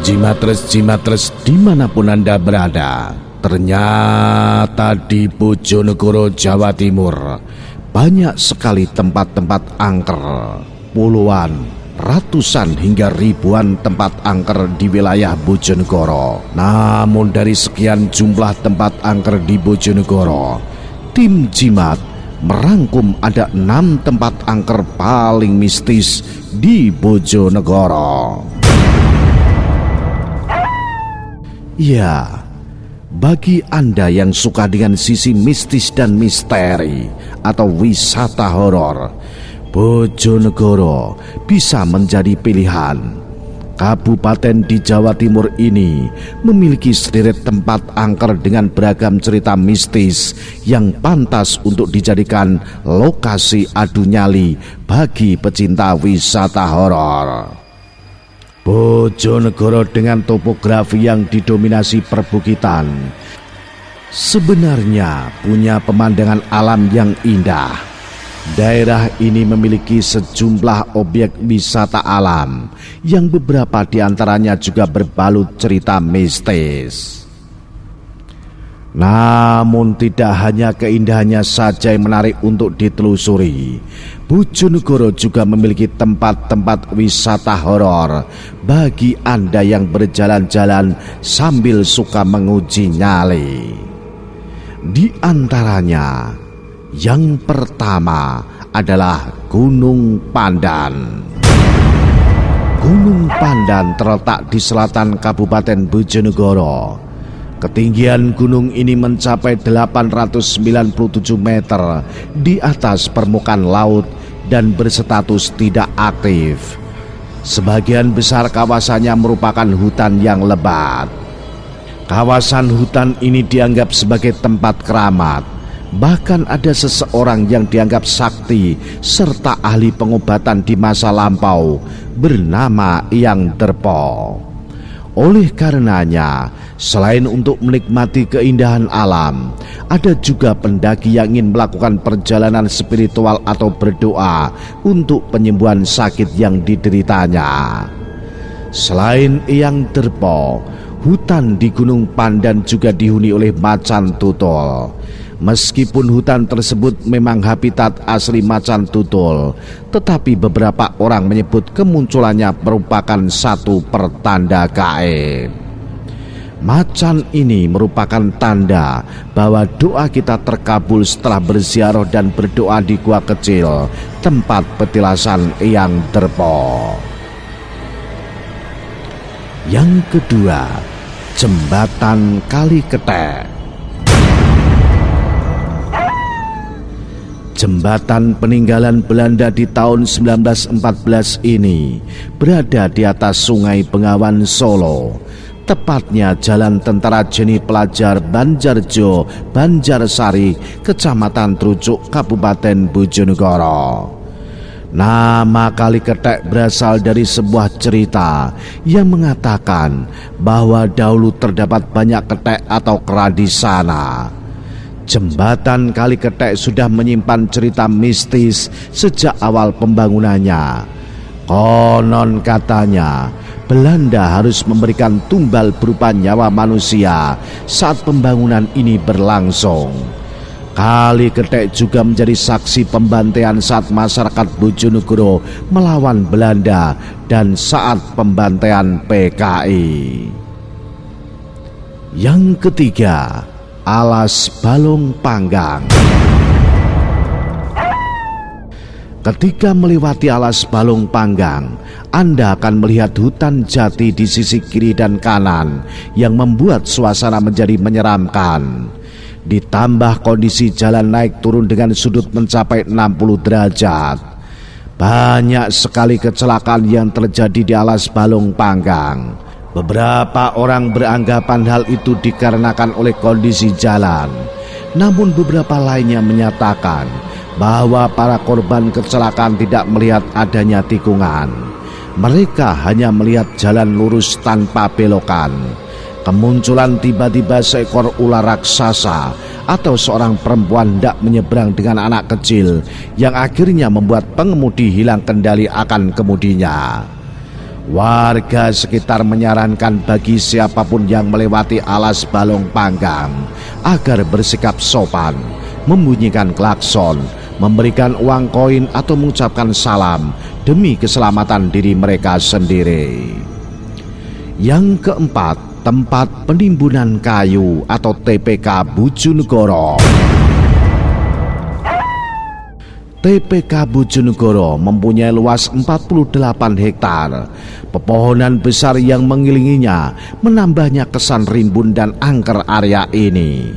Jimatres dimanapun Anda berada, ternyata di Bojonegoro, Jawa Timur banyak sekali tempat-tempat angker. Puluhan, ratusan hingga ribuan tempat angker di wilayah Bojonegoro. Namun dari sekian jumlah tempat angker di Bojonegoro, tim Jimat merangkum ada 6 tempat angker paling mistis di Bojonegoro. Ya, bagi Anda yang suka dengan sisi mistis dan misteri atau wisata horor, Bojonegoro bisa menjadi pilihan. Kabupaten di Jawa Timur ini memiliki sederet tempat angker dengan beragam cerita mistis yang pantas untuk dijadikan lokasi adu nyali bagi pecinta wisata horor. Bojonegoro dengan topografi yang didominasi perbukitan sebenarnya punya pemandangan alam yang indah. Daerah ini memiliki sejumlah objek wisata alam yang beberapa diantaranya juga berbalut cerita mistis. Namun tidak hanya keindahannya saja yang menarik untuk ditelusuri, Bojonegoro juga memiliki tempat-tempat wisata horor bagi Anda yang berjalan-jalan sambil suka menguji nyali. Di antaranya, yang pertama adalah Gunung Pandan. Gunung Pandan terletak di selatan Kabupaten Bojonegoro. Ketinggian gunung ini mencapai 897 meter di atas permukaan laut dan berstatus tidak aktif. Sebagian besar kawasannya merupakan hutan yang lebat. Kawasan hutan ini dianggap sebagai tempat keramat. Bahkan ada seseorang yang dianggap sakti serta ahli pengobatan di masa lampau bernama Eyang Derpo. Oleh karenanya, selain untuk menikmati keindahan alam, ada juga pendaki yang ingin melakukan perjalanan spiritual atau berdoa untuk penyembuhan sakit yang dideritanya. Selain Eyang Derpo, hutan di Gunung Pandan juga dihuni oleh macan tutul. Meskipun hutan tersebut memang habitat asli macan tutul, tetapi beberapa orang menyebut kemunculannya merupakan satu pertanda gaib. Macan ini merupakan tanda bahwa doa kita terkabul setelah berziarah dan berdoa di gua kecil tempat petilasan Eyang Derpo. Yang kedua, Jembatan Kaliketek. Jembatan peninggalan Belanda di tahun 1914 ini berada di atas Sungai Bengawan Solo, tepatnya Jalan Tentara Jeni Pelajar Banjarjo, Banjarsari, Kecamatan Trucuk, Kabupaten Bojonegoro. Nama Kaliketek berasal dari sebuah cerita yang mengatakan bahwa dahulu terdapat banyak ketek atau kera di sana. Jembatan Kaliketek sudah menyimpan cerita mistis sejak awal pembangunannya. Konon katanya, Belanda harus memberikan tumbal berupa nyawa manusia saat pembangunan ini berlangsung. Kaliketek juga menjadi saksi pembantaian saat masyarakat Bojonegoro melawan Belanda dan saat pembantaian PKI. Yang ketiga, Alas Balong Panggang. Ketika melewati Alas Balong Panggang, Anda akan melihat hutan jati di sisi kiri dan kanan yang membuat suasana menjadi menyeramkan. Ditambah kondisi jalan naik turun dengan sudut mencapai 60 derajat. Banyak sekali kecelakaan yang terjadi di Alas Balong Panggang. Beberapa orang beranggapan hal itu dikarenakan oleh kondisi jalan. Namun beberapa lainnya menyatakan bahwa para korban kecelakaan tidak melihat adanya tikungan. Mereka hanya melihat jalan lurus tanpa belokan. Kemunculan tiba-tiba seekor ular raksasa atau seorang perempuan hendak menyeberang dengan anak kecil yang akhirnya membuat pengemudi hilang kendali akan kemudinya. Warga sekitar menyarankan bagi siapapun yang melewati alas Balong Panggang agar bersikap sopan, membunyikan klakson, memberikan uang koin atau mengucapkan salam demi keselamatan diri mereka sendiri. Yang keempat, tempat penimbunan kayu atau TPK Bojonegoro. TPK Bojonegoro mempunyai luas 48 hektar. Pepohonan besar yang mengelilinginya menambahnya kesan rimbun dan angker area ini.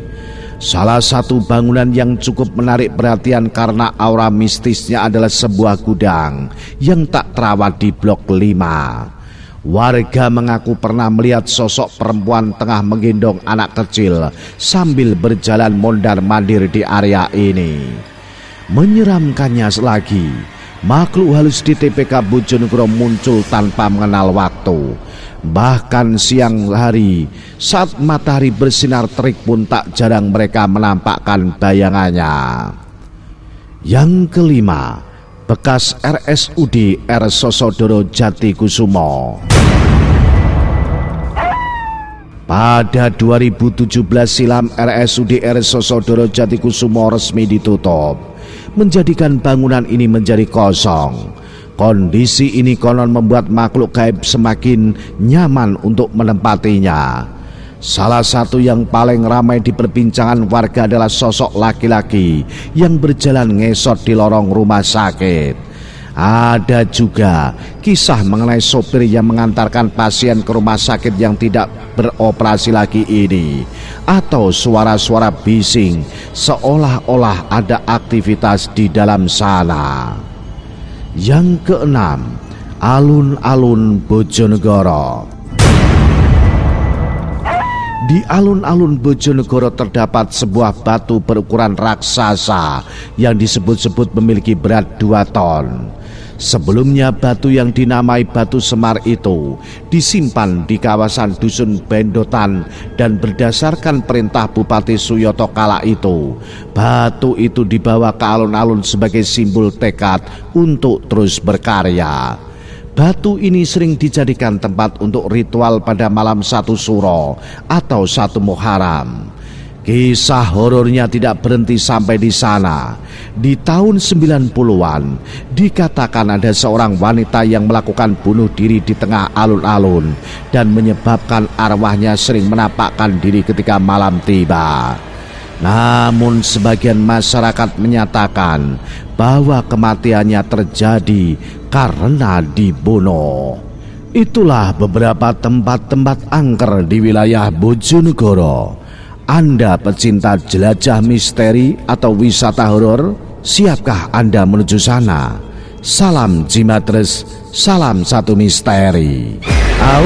Salah satu bangunan yang cukup menarik perhatian karena aura mistisnya adalah sebuah gudang yang tak terawat di Blok 5. Warga mengaku pernah melihat sosok perempuan tengah menggendong anak kecil sambil berjalan mondar-mandir di area ini. Menyeramkannya lagi, makhluk halus di TPK Bojonegoro muncul tanpa mengenal waktu. Bahkan siang hari saat matahari bersinar terik pun tak jarang mereka menampakkan bayangannya. Yang kelima, bekas RSUD R. Sosodoro Jatikusumo. Pada 2017 silam RSUD R. Sosodoro Jatikusumo resmi ditutup, menjadikan bangunan ini menjadi kosong. Kondisi ini konon membuat makhluk gaib semakin nyaman untuk menempatinya. Salah satu yang paling ramai diperbincangan warga adalah sosok laki-laki yang berjalan ngesot di lorong rumah sakit. Ada juga kisah mengenai sopir yang mengantarkan pasien ke rumah sakit yang tidak beroperasi lagi ini, atau suara-suara bising seolah-olah ada aktivitas di dalam sana. Yang keenam, alun-alun Bojonegoro. Di alun-alun Bojonegoro terdapat sebuah batu berukuran raksasa yang disebut-sebut memiliki berat 2 ton. Sebelumnya batu yang dinamai Batu Semar itu disimpan di kawasan Dusun Bendotan, dan berdasarkan perintah Bupati Suyoto kala itu, batu itu dibawa ke alun-alun sebagai simbol tekad untuk terus berkarya. Batu ini sering dijadikan tempat untuk ritual pada malam 1 Suro atau 1 Muharram. Kisah horornya tidak berhenti sampai di sana. Di tahun 90-an dikatakan ada seorang wanita yang melakukan bunuh diri di tengah alun-alun dan menyebabkan arwahnya sering menampakkan diri ketika malam tiba. Namun sebagian masyarakat menyatakan bahwa kematiannya terjadi karena dibunuh. Itulah beberapa tempat-tempat angker di wilayah Bojonegoro. Anda pecinta jelajah misteri atau wisata horor, siapkah Anda menuju sana? Salam Jimatres, salam satu misteri. Au.